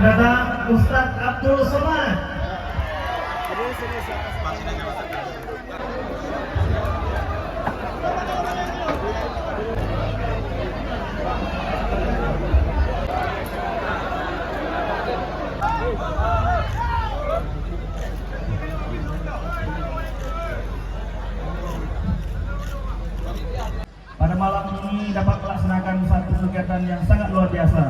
datang Ustadz Abdul Somad. Pada malam ini dapat melaksanakan satu kegiatan yang sangat luar biasa.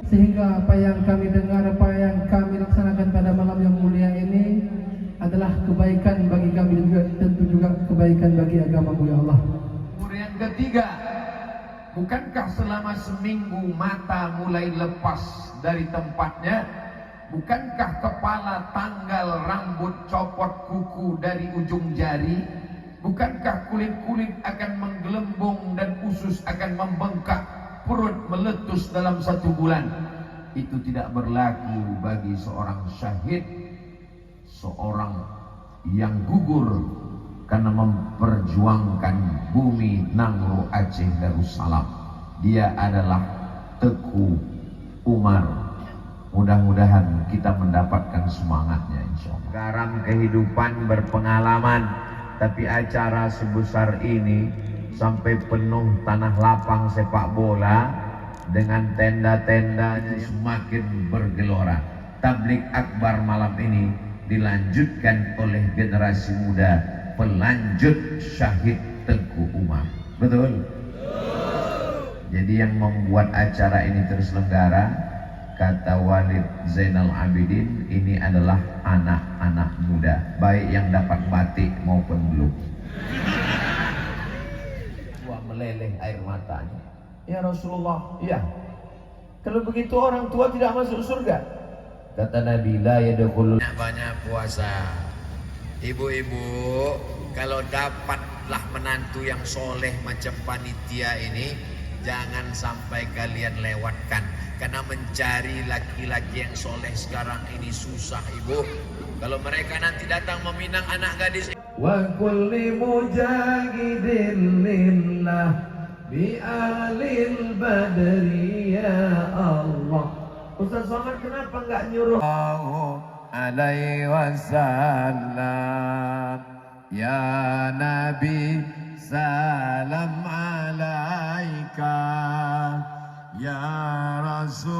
Sehingga apa yang kami dengar, apa yang kami laksanakan pada malam yang mulia ini adalah kebaikan bagi kami dan juga tentu juga kebaikan bagi agama ya Allah. Kemudian ketiga, bukankah selama seminggu mata mulai lepas dari tempatnya? Bukankah kepala, tanggal, rambut, copot kuku dari ujung jari? Bukankah kulit-kulit akan menggelembung dan usus akan membengkak, perut meletus dalam 1 bulan? Itu tidak berlaku bagi seorang syahid, seorang yang gugur karena memperjuangkan bumi Nangro Aceh Darussalam. Dia adalah Teku Umar. Mudah-mudahan kita mendapatkan semangatnya insyaallah. Sekarang kehidupan berpengalaman, tapi acara sebesar ini sampai penuh tanah lapang sepak bola dengan tenda-tendanya semakin bergelora. Tablik akbar malam ini dilanjutkan oleh generasi muda pelanjut syahid Tengku Umar. Betul? Jadi yang membuat acara ini terselenggara, kata Walid Zainal Abidin, ini adalah anak-anak muda, baik yang dapat batik maupun belum. Wah, meleleh air matanya. Ya Rasulullah, ya. Kalau begitu orang tua tidak masuk surga. Kata Nabi, la yadkhulul. Banyak puasa. Ibu-ibu, kalau dapatlah menantu yang soleh macam panitia ini, jangan sampai kalian lewatkan. Karena mencari laki-laki yang soleh sekarang ini susah, ibu. Kalau mereka nanti datang meminang anak gadis. Wa kulli mujahidin lillah bi ahlil badri ya Allah. Ustaz Somad kenapa enggak nyuruh alaihi wasallam ya Nabi salam alaika ya Rasul